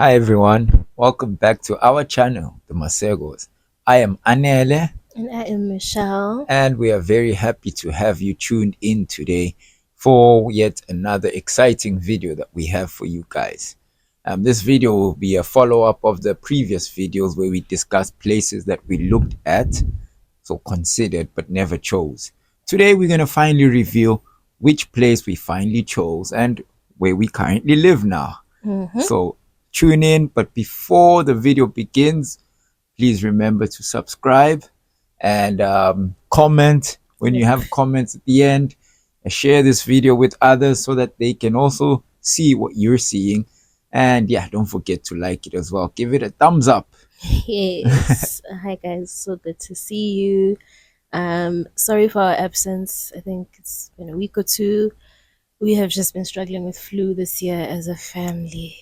Hi everyone, welcome back to our channel, The Masegos. I am Anele, And I am Michelle. and we are very happy to have you tuned in today for yet another exciting video that we have for you guys. This video will be a follow-up of the previous videos where we discussed places that we looked at, so considered but never chose. Today we're going to finally reveal which place we finally chose and where we currently live now. Mm-hmm. So tune in, but before the video begins, please remember to subscribe and comment when you Yep. have comments at the end. And share this video with others so that they can also see what you're seeing. And yeah, don't forget to like it as well. Give it a thumbs up. Yes. Hi guys. So good to see you. Sorry for our absence. I think it's been a week or two. We have just been struggling with flu this year as a family.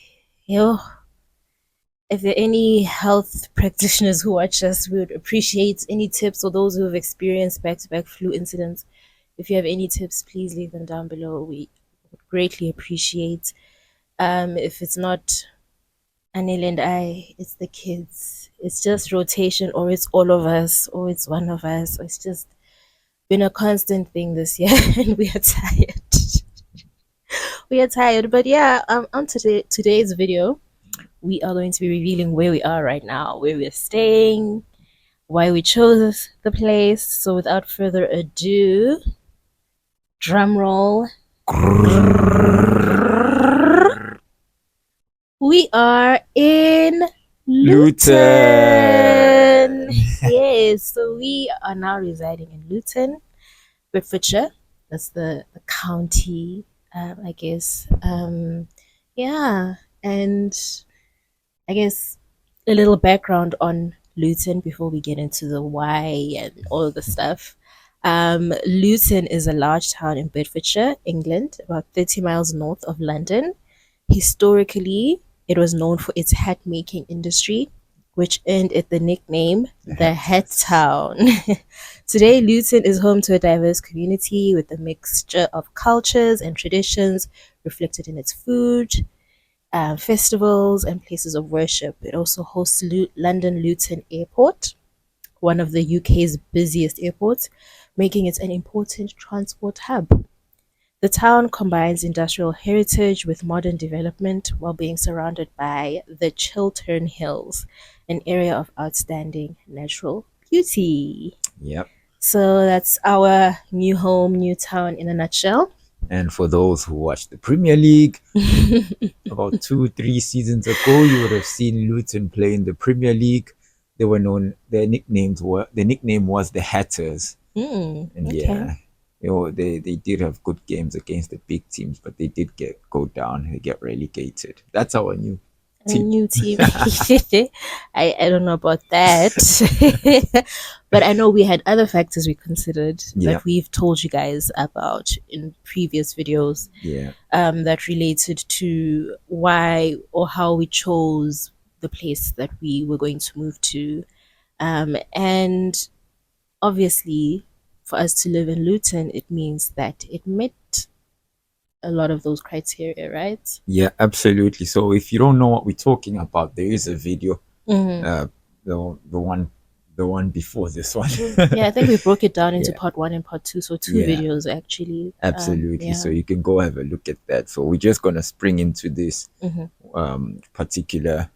Yo, if there are any health practitioners who watch us, we would appreciate any tips, or those who have experienced back-to-back flu incidents. If you have any tips, please leave them down below. We would greatly appreciate. If it's not Anil and I, it's the kids. It's just rotation, or it's all of us, or it's one of us. It's just been a constant thing this year, and we are tired. We are tired, but yeah. On today's video, we are going to be revealing where we are right now, where we're staying, why we chose the place. So, without further ado, drum roll. We are in Luton. Luton. Yes, so we are now residing in Luton, Bedfordshire. That's the county, I guess. Yeah, and I guess a little background on Luton before we get into the why and all of the stuff. Luton is a large town in Bedfordshire, England, about 30 miles north of London. Historically, it was known for its hat making industry, which earned it the nickname the Hat Town. Today, Luton is home to a diverse community with a mixture of cultures and traditions reflected in its food, festivals, and places of worship. It also hosts London Luton Airport, one of the UK's busiest airports, making it an important transport hub. The town combines industrial heritage with modern development while being surrounded by the Chiltern Hills, an area of outstanding natural beauty. Yep. So that's our new home, new town in a nutshell. And for those who watched the Premier League about 2, 3 seasons ago, you would have seen Luton play in the Premier League. They were known. Their nickname was the Hatters. And Okay. yeah, they did have good games against the big teams, but they did go down. They get relegated. That's our new A team. new team. I don't know about that. But I know we had other factors we considered Yeah, that we've told you guys about in previous videos, yeah, that related to why or how we chose the place that we were going to move to. And obviously, for us to live in Luton, it means that it met a lot of those criteria, right? yeah, absolutely. So if you don't know what we're talking about, there is a video, Mm-hmm. uh, the one before this one. Yeah, I think we broke it down into Yeah, part one and part two, so two yeah, videos actually. absolutely. So Yeah. you can go have a look at that. So we're just gonna spring into this Hmm. particular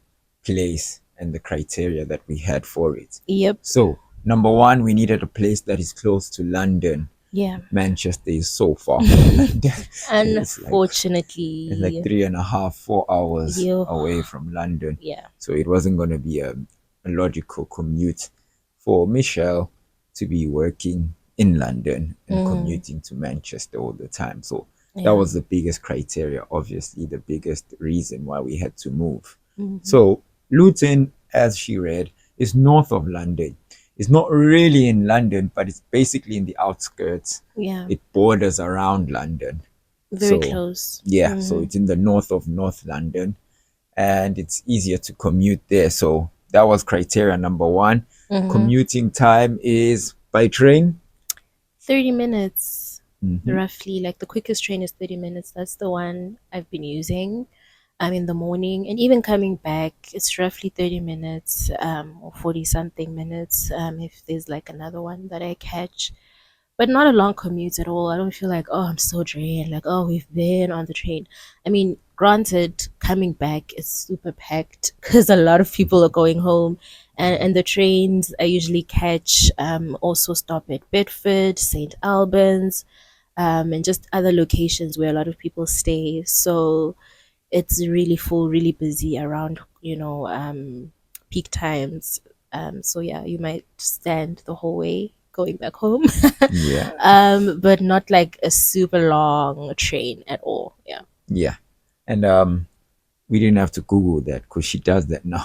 place and the criteria that we had for it. Yep. So, number one, we needed a place that is close to London. Yeah. Manchester is so far from London. It's like Unfortunately, 3.5, 4 hours you. away from London. Yeah. So it wasn't going to be a logical commute for Michelle to be working in London and Mm, commuting to Manchester all the time. So that yeah. was the biggest criteria, obviously, the biggest reason why we had to move. Hmm. So Luton, as she read, is north of London. It's not really in London, but it's basically in the outskirts. Yeah. It borders around London. Very So, close. yeah, so Hmm. it's in the north of North London and it's easier to commute there. So, that was criteria number one. Hmm. Commuting time is by train. 30 minutes, Hmm. roughly. Like the quickest train is 30 minutes. That's the one I've been using. in the morning, and even coming back, it's roughly 30 minutes, or 40 something minutes, if there's like another one that I catch. But not a long commute at all. I don't feel like, oh, I'm so drained, like, oh, we've been on the train. I mean, granted, coming back is super packed because a lot of people are going home, and the trains I usually catch also stop at Bedford, St. Albans, and just other locations where a lot of people stay. So it's really full, really busy around, peak times. So yeah, you might stand the whole way going back home. Yeah. But not like a super long train at all. Yeah. Yeah. And we didn't have to Google that because she does that now.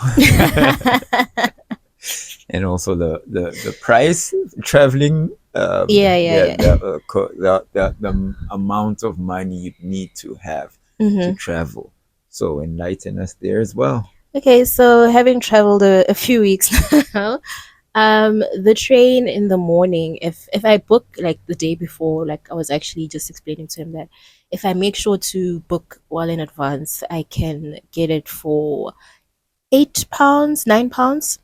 And also the price traveling, Yeah, yeah, yeah. the amount of money you need to have to Hmm. travel. So enlighten us there as well. Okay, so having traveled a few weeks now, the train in the morning, if I book like the day before, like I was actually just explaining to him that if I make sure to book well in advance, I can get it for £8, £9.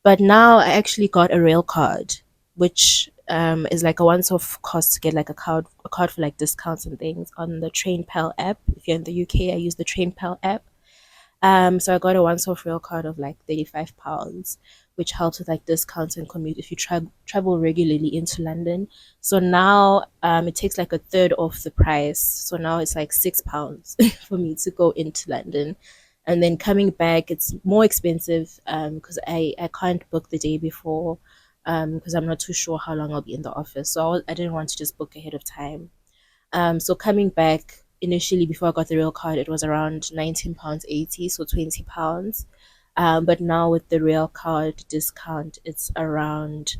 But now I actually got a rail card, which is like a once-off cost to get like a card for like discounts and things on the TrainPal app. If you're in the UK, I use the TrainPal app. So I got a once-off rail card of like £35, which helps with like discounts and commute if you travel regularly into London. So now it takes like a third off the price. So now it's like £6 for me to go into London. And then coming back, it's more expensive because I can't book the day before because I'm not too sure how long I'll be in the office. So I didn't want to just book ahead of time. So coming back initially before I got the real card, it was around £19.80, so £20. But now with the real card discount, it's around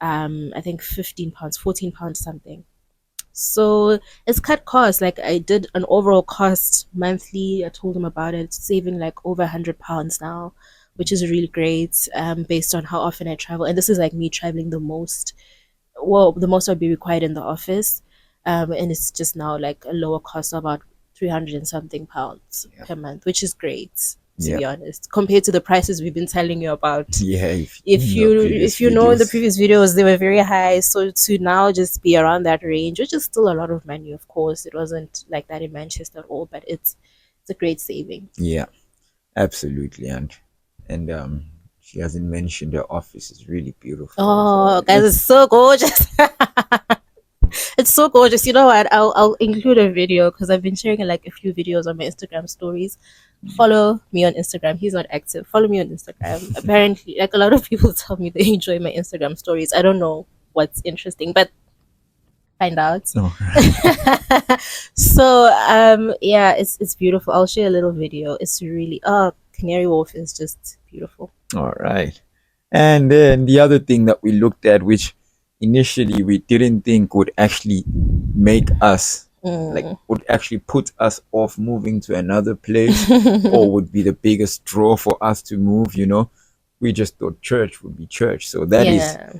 I think £15, £14 something. So it's cut costs. Like I did an overall cost monthly. I told them about it, saving like over £100 now, which is really great. Based on how often I travel, and this is like me traveling the most. Well, the most I'd be required in the office, and it's just now like a lower cost of about 300 and something pounds Yeah. per month, which is great, to Yeah. be honest, compared to the prices we've been telling you about. Yeah. If If in the you previous if you know in the videos. previous videos they were very high, so to now just be around that range, which is still a lot of money. Of course, it wasn't like that in Manchester at all, but it's a great saving. Yeah, absolutely. And she hasn't mentioned her office is really beautiful as well. Oh, It guys, it's looks. so gorgeous. It's so gorgeous. You know what? I'll include a video because I've been sharing like a few videos on my Instagram stories. Follow me on Instagram. He's not active. Follow me on Instagram. Apparently, like a lot of people tell me they enjoy my Instagram stories. I don't know what's interesting, but find out. No. So yeah, it's beautiful. I'll share a little video. It's really Canary Wharf is just beautiful. All right. And then the other thing that we looked at, which initially we didn't think would actually make us, like, Mm. would actually put us off moving to another place or would be the biggest draw for us to move, we just thought church would be church. So Yeah.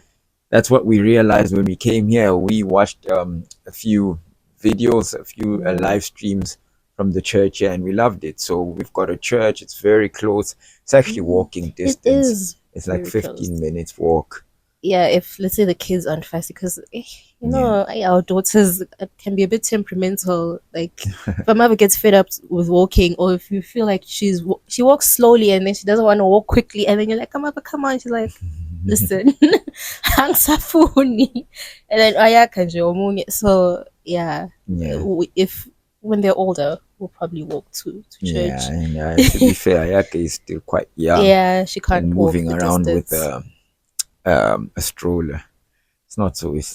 that's what we realized when we came here. We watched a few videos, a few Mm. live streams from the church here, and we loved it. So we've got a church. It's very close. It's actually Mm. walking It distance. is It's like very close. 15 minutes walk. Yeah, if let's say the kids aren't fussy, because Yeah. our daughters can be a bit temperamental. Like if a mother gets fed up with walking, or if you feel like she walks slowly and then she doesn't want to walk quickly, and then you're like, come on," she's like, "Listen, hang safuni," and then aya kanje omunye. So yeah, Yeah. if when they're older, we'll probably walk to Yeah. church. And to be fair, Ayaka is still quite young Yeah, she and can't walk moving the around with distance. a stroller. It's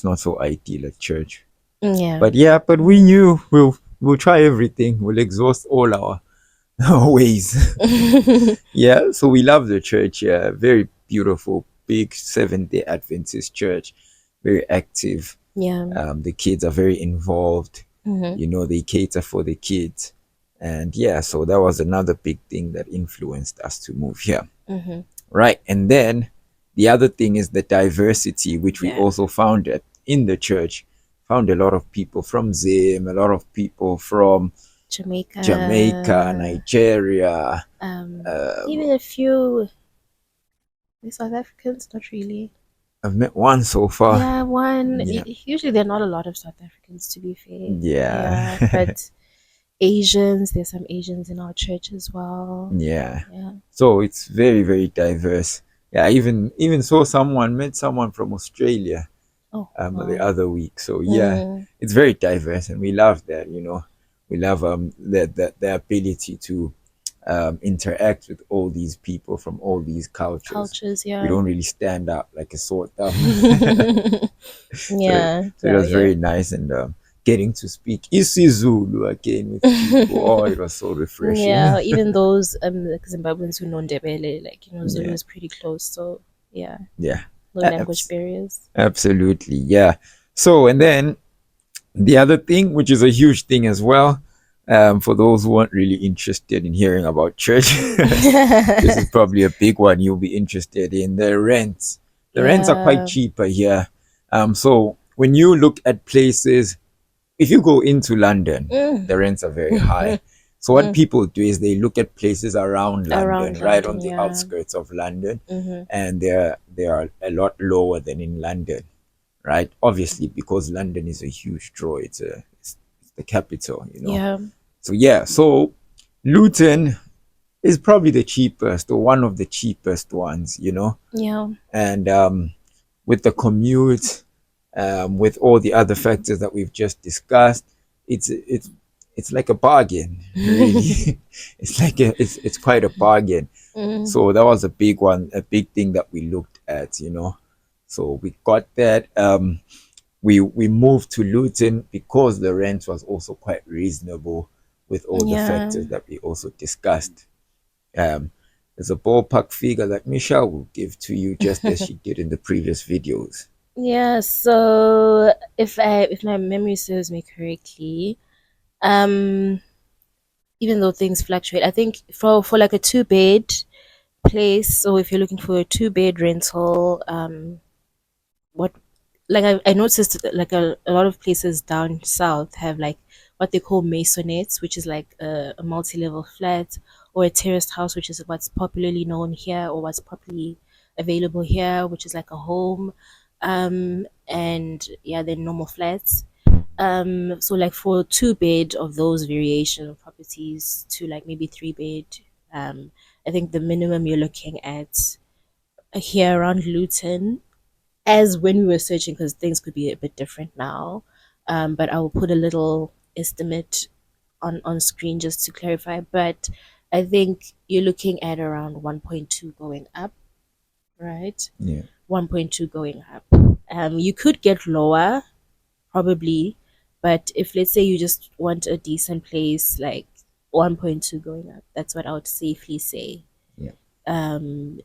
not so ideal at church. Yeah. But yeah, but we knew we'll try everything. We'll exhaust all our ways. Yeah, so we love the church. Yeah, very beautiful, big Seventh-day Adventist church. Very active. Yeah. The kids are very involved. Hmm. They cater for the kids, and yeah, so that was another big thing that influenced us to move here. Hmm. Right, and then the other thing is the diversity, which we Yeah. also found in the church. Found a lot of people from Zim, a lot of people from Jamaica, Jamaica, Nigeria. even a few South Africans, not really. I've met one so far. Yeah, one. Yeah, Usually, there are not a lot of South Africans, to be fair. Yeah, yeah. but Asians, there's some Asians in our church as well. Yeah. Yeah. So it's very, very diverse. Yeah, even saw someone, met someone from Australia Oh, the wow. other week. So yeah, Mm, it's very diverse, and we love that. We love the ability to interact with all these people from all these cultures. cultures, We yeah. don't really stand out like a sore thumb. so Yeah, so it yeah, was yeah. very nice, and getting to speak isiZulu again with people. Oh, it was so refreshing. Yeah, even those like Zimbabweans who know Ndebele, like Zulu Yeah, is pretty close, so yeah, yeah. no language Abs- barriers. Absolutely, yeah. So, and then the other thing, which is a huge thing as well, for those who aren't really interested in hearing about church, this is probably a big one you'll be interested in. The rents. The rents are quite Yeah. cheaper here. So when you look at places, if you go into London, Mm, the rents are very high. So what mm. people do is they look at places around London, Around right on London, the yeah. outskirts of London, Mm-hmm. and they are a lot lower than in London, right? Obviously, because London is a huge draw. It's the capital. Yeah, So yeah, so Luton is probably the cheapest or one of the cheapest ones. yeah, And with the commute, with all the other factors that we've just discussed, it's like a bargain, really. It's quite a bargain. mm, So that was a big one, a big thing that we looked at. So we got that. We moved to Luton because the rent was also quite reasonable with all the yeah, factors that we also discussed. Um, there's a ballpark figure that Michelle will give to you just as she did in the previous videos. yeah. So if my memory serves me correctly, um, even though things fluctuate, I think for like a two-bed place, so if you're looking for a two-bed rental, what like I noticed that, like a lot of places down south have like what they call maisonettes, which is like a multi-level flat, or a terraced house, which is what's popularly known here or what's popularly available here, which is like a home. And yeah, then normal flats. So like for two bed of those variation of properties to like maybe three bed, I think the minimum you're looking at here around Luton, as when we were searching, because things could be a bit different now. But I will put a little estimate on screen just to clarify. But I think you're looking at around 1.2 going up, right? Yeah, 1.2 going up. You could get lower, probably, but if let's say you just want a decent place, like 1.2 going up, that's what I would safely say. yeah, Um,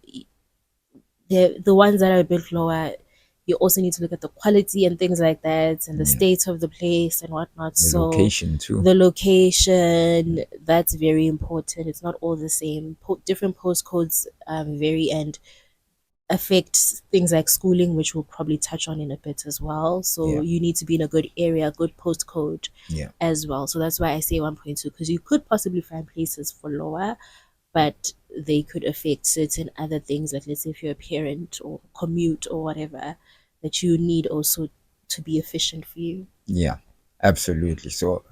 the ones that are a bit lower, you also need to look at the quality and things like that, and the yeah. state of the place and whatnot. The So location too. the location, that's very important. It's not all the same. Different postcodes vary and affect things like schooling, which we'll probably touch on in a bit as well. So Yeah, you need to be in a good area, good postcode yeah, as well. So that's why I say 1.2, because you could possibly find places for lower, but they could affect certain other things, like let's say if you're a parent or commute or whatever, that you need also to be efficient for you. yeah. Absolutely. So,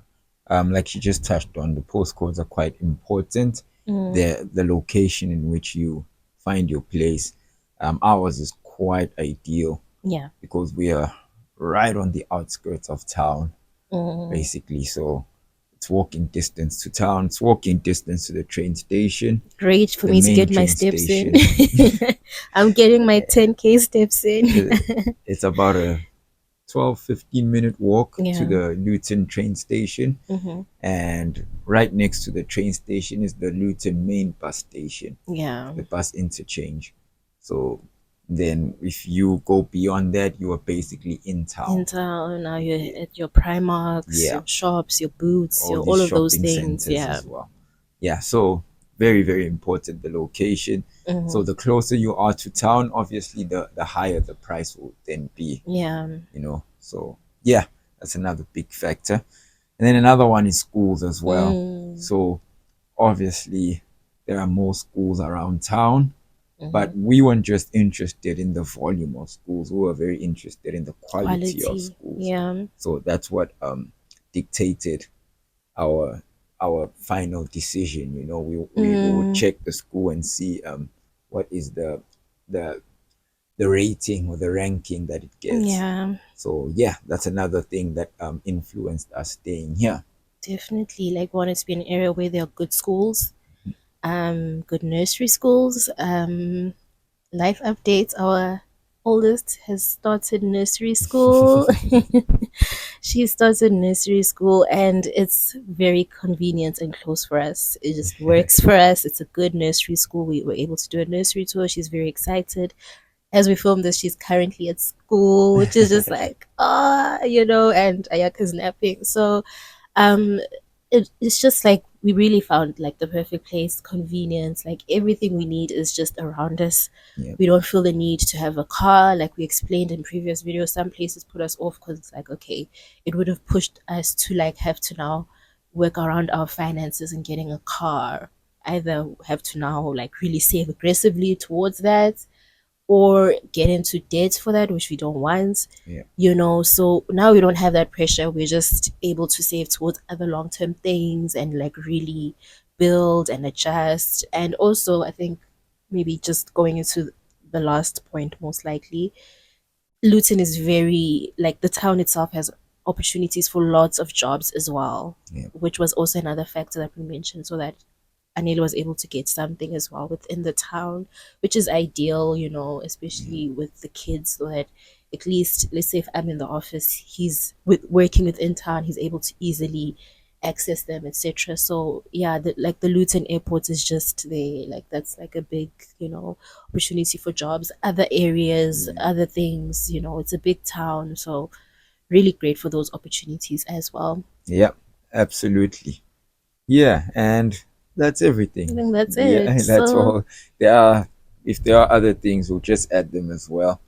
like you just touched on, the postcodes are quite important. Mm, The location in which you find your place. Ours is quite ideal yeah. because we are right on the outskirts of town, Mm, basically. So it's walking distance to town. It's walking distance to the train station, great for the me to main get my train steps in. station. I'm getting my 10K steps in. It's about a 12-15 minute walk to Yeah. the Luton train station, Hmm. and right next to the train station is the Luton main bus station, Yeah. the bus interchange. So then if you go beyond that, you are basically in In town. town, now you're at your Primarks, Yeah, your shops, your boots, all your these all of those shopping things. centers Yeah. as well. Yeah, so very, very important, the location. Hmm. So the closer you are to town, obviously the higher the price will then be. Yeah. So yeah, that's another big factor. And then another one is schools as well. Mm. So obviously there are more schools around town, Mm-hmm. but we weren't just interested in the volume of schools. We were very interested in the quality of Quality. schools. Yeah. So that's what dictated our our final decision. We would Mm. check the school and see what is the the rating or the ranking that it gets. Yeah. So yeah, that's another thing that influenced us staying here. Definitely. Like wanted to be in an area where there are good schools, good nursery schools. Life updates. Our oldest has started nursery school. She started nursery school and it's very convenient and close for us. It just works for us. It's a good nursery school. We were able to do a nursery tour. She's very excited. As we film this, she's currently at school, which is just like, and Ayaka's napping. So um it's just like we really found like the perfect place, convenience, like everything we need is just around us. Yeah, We don't feel the need to have a car, like we explained in previous videos. Some places put us off because it's like, okay, it would have pushed us to like have to now work around our finances and getting a car, either have to now like really save aggressively towards that or get into debt for that, which we don't want. yeah, So now we don't have that pressure. We're just able to save towards other long term things and like really build and adjust. And also, I think maybe just going into the last point, most likely, Luton is very like the town itself has opportunities for lots of jobs as well, yeah, which was also another factor that we mentioned, so that Anil was able to get something as well within the town, which is ideal, yeah, especially with the kids, so that at least, let's say if I'm in the office, he's working within town, he's able to easily access them, etc. So yeah, like the Luton airport is just there. Like that's like a big, opportunity for jobs, other areas, yeah. other things. It's a big town, so really great for those opportunities as well. Yeah, absolutely. Yeah, and that's I everything. think that's it. Yeah, that's So. all. If there are other things, we'll just add them as well.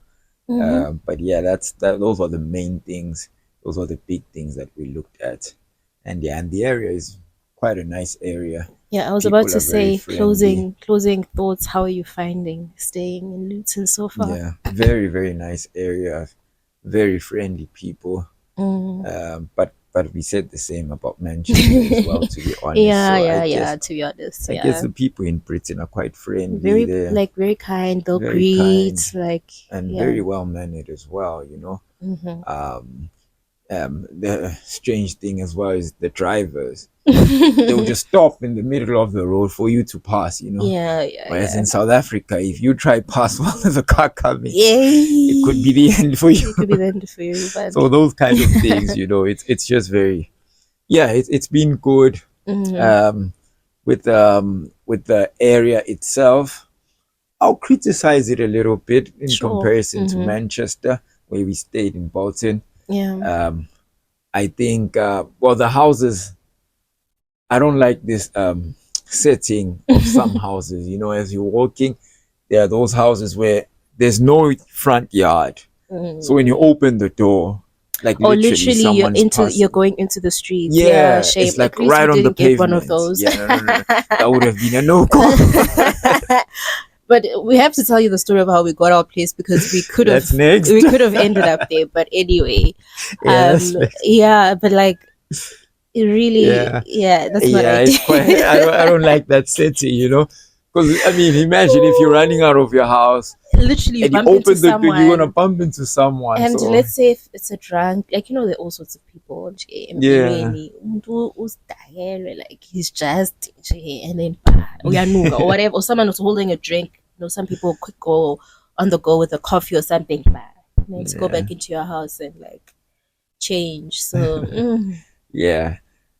Mhm. But yeah, that. Those are the main things. Those are the big things that we looked at. And yeah, and the area is quite a nice area. Yeah, I was about People to are very say friendly. closing thoughts. How are you finding staying in Luton so far? Yeah, very, very nice area. Very friendly people. Mm. But we said the same about Manchester as well, to be honest. Yeah, So yeah, yeah. To be honest, I guess yeah, the people in Britain are quite friendly. very They're like very kind. They'll very kind greet like and yeah. very well mannered as well. Hmm. Um, the strange thing as well is the drivers. They will just stop in the middle of the road for you to pass. Yeah, yeah, Whereas yeah. in South Africa, if you try pass while there's a car coming, it could be Yay! the end for you. It could be the end for everybody. So those kind of things, it's just very, yeah, it's been good. Hmm. Um, with the area itself, I'll criticize it a little bit in Sure. comparison to Hmm. Manchester, where we stayed in Bolton. Yeah. Um, I think, well, the houses, I don't like this setting of some houses. As you're walking, there are those houses where there's no front yard. So when you Mm. open the door, like Or literally literally, someone's you're passing. going into the streets. Yeah, Yeah, shame. it's At like least we right on the didn't get one of pavement. those. Yeah, no, no, no, no. That would have been a no go. But we have to tell you the story of how we got our place because we could have That's next. we could have ended up there. But anyway, Yeah, that's next. yeah, but like it really, Yeah, yeah, that's not yeah, ideal. it's quite. I don't like that setting. Because I mean, imagine if you're running out of your house Literally, you and you bump into open the door, you're gonna someone. bump into someone. And So let's say if it's a drunk, like there are all sorts of people. Nje, yeah, empilweni, umuntu usidayelwe, like he's just nje, and then uyanuka or whatever, or someone was holding a drink. Some people could go on the go with a coffee or something. Let's go yeah, back into your house and like change. So yeah.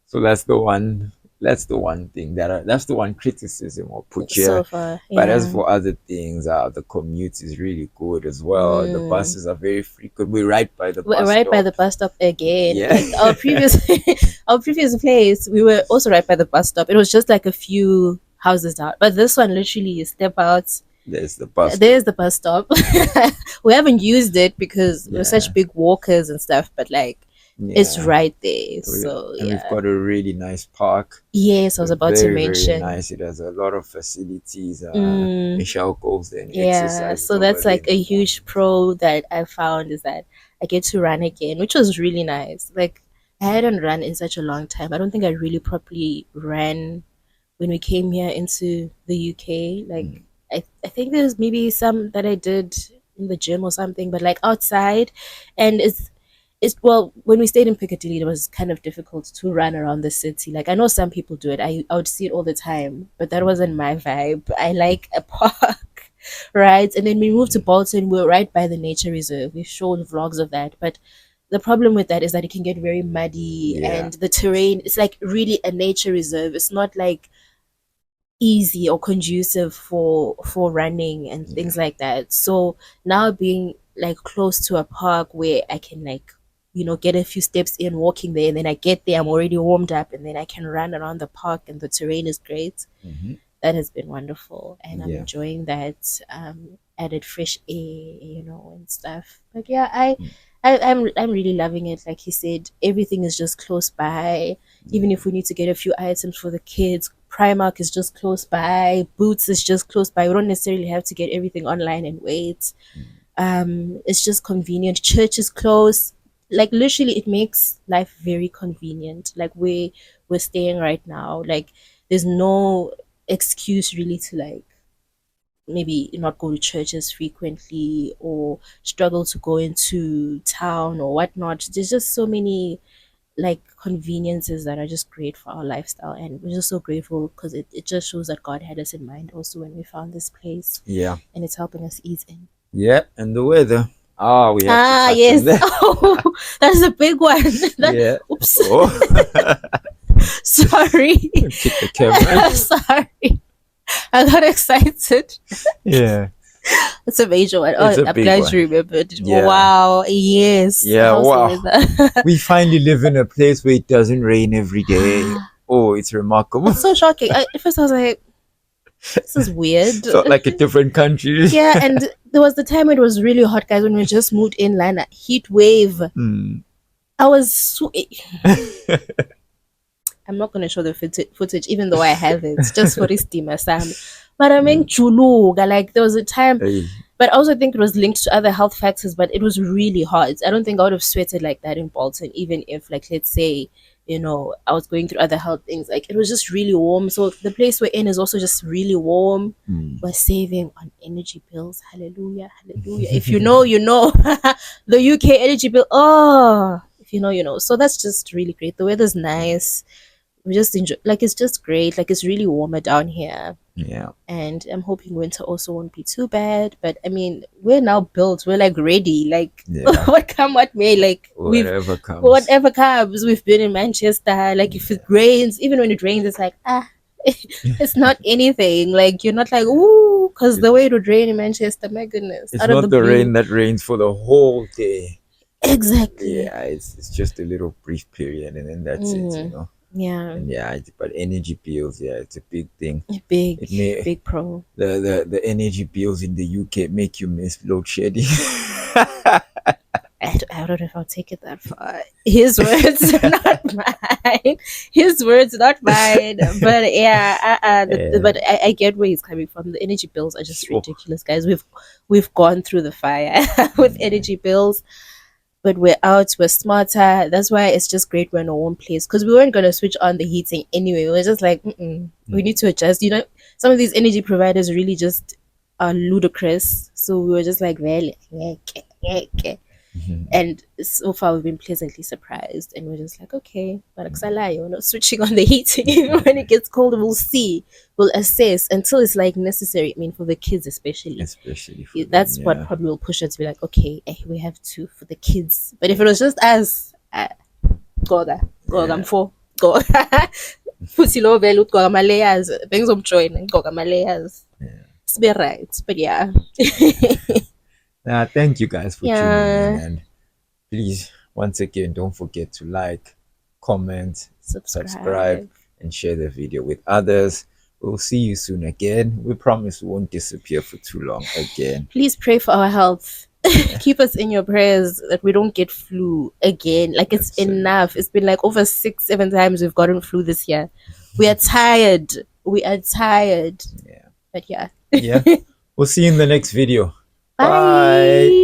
So that's the one. That's the one thing that's the one criticism I'll put so here. far, But as yeah. for other things, the commute is really good as well. The Mm. buses are very frequent. We're right by the We're bus right by stop. the bus stop again. Yeah, Like our previous our previous place, we were also right by the bus stop. It was just like a few houses down. But this one literally you step out, there's the bus there's stop. the bus stop. We haven't used it because we're Yeah, such big walkers and stuff, but like It's Yeah. right there. So And we've yeah. got a really nice park. Yes, I was about to Very, very mention. nice. It has a lot of facilities. Mm, Michelle goes there and yeah, exercises so over that's there like in a the huge mornings. pro that I found is that I get to run again, which was really nice. Like I hadn't run in such a long time. I don't think I really properly ran when we came here into the UK. Like Mm, I think there's maybe some that I did in the gym or something, but like outside, and it's well when we stayed in Piccadilly, it was kind of difficult to run around the city. Like I know some people do it. I would see it all the time, but that wasn't my vibe. I like a park, right? And then we moved to mm, Bolton. We were right by the nature reserve. We showed vlogs of that, but the problem with that is that it can get very muddy yeah. and the terrain, it's like really a nature reserve. It's not like easy or conducive for running and Yeah. things like that. So now being like close to a park where I can like get a few steps in walking there, and then I get there, I'm already warmed up, and then I can run around the park and the terrain is great. Hmm. That has been wonderful, and I'm Yeah. enjoying that added fresh air, and stuff. But yeah, Mm, I'm really loving it. Like he said, everything is just close by. Even yeah. if we need to get a few items for the kids, Primark is just close by, Boots is just close by. We don't necessarily have to get everything online and wait. Mm, It's just convenient. Church is close. Like literally, it makes life very convenient. Like we're staying right now. Like there's no excuse really to like maybe not go to churches frequently or struggle to go into town or whatnot. There's just so many like conveniences that are just great for our lifestyle, and we're just so grateful because it just shows that God had us in mind also when we found this place, yeah. and it's helping us ease in. Yeah. And the weather. Ah, we have to Ah, touch on yes. that. Oh, that's a big one. Yeah. Oops. Oh, Sorry. kick the camera. Sorry. I got excited. Yeah. It's a major one. It's Oh, a I'm big glad you one. remembered. Yeah. Wow. Yes. Yeah. How's the Wow. weather? We finally live in a place where it doesn't rain every day. Oh, it's remarkable. It's so shocking. At first, I was like, this is weird. Felt like a different country. Yeah, and there was the time when it was really hot, guys, when we just moved inland, a heat wave. Hmm. I was I'm not going to show the footage, even though I have it, just for this steamer, Sam. But I mean, Mm. chuluga, like there was a time, Hey. but I also think it was linked to other health factors, but it was really hot. I don't think I would have sweated like that in Bolton, even if, like, let's say, I was going through other health things. Like, it was just really warm. So the place we're in is also just really warm. Mm. We're saving on energy bills. Hallelujah, hallelujah. If you know, you know. The UK energy bill, oh, if you know, you know. So that's just really great. The weather's nice. We just enjoy, like, it's just great. Like, it's really warmer down here, Yeah. and I'm hoping winter also won't be too bad. But I mean, we're now built, we're like ready, like Yeah. what come what may, like we've Whatever comes. whatever comes, we've been in Manchester. Like if it rains, even when it rains, it's like it's not anything. Like you're not like ooh, because the way it would rain in Manchester, my goodness, It's out of the not the blue. rain that rains for the whole day. Exactly. Yeah, it's just a little brief period and then that's it. Mm, yeah, And yeah, but energy bills, yeah, it's a big thing. big It may big pro. the energy bills in the UK make you miss load shedding. I don't know if I'll take it that far. His words, not mine. His words, not mine. But yeah, Yeah, but I get where he's coming from. The energy bills are just sure. ridiculous, guys. We've gone through the fire with energy bills, but we're out. We're smarter. That's why it's just great we're in a warm place because we weren't gonna switch on the heating anyway. We were just like, we need to adjust. Some of these energy providers really just are ludicrous. So we were just like, well, Mhm. and so far we've been pleasantly surprised, and we're just like, okay, but we're not switching on the heating. When it gets cold, we'll see, we'll assess until it's like necessary. I mean, for the kids especially, Especially for them, that's what yeah. probably will push us to be like, okay, we have to for the kids. But if it was just us, goga Yeah. mfo go futhi lo vele ugqoka ama-layers bengizomjoyina ngigqoka ama-layers Yeah. sibe right. But yeah. Thank you guys for tuning in, Yeah, and please, once again, don't forget to like, comment, subscribe, subscribe. and share the video with others. We'll see you soon again. We promise we won't disappear for too long again. Please pray for our health. keep us in your prayers that we don't get flu again. Like, it's Absolutely. enough. It's been like over 6, 7 times we've gotten flu this year. We are tired. We are tired. Yeah. But yeah. Yeah. We'll see you in the next video. Bye. Bye.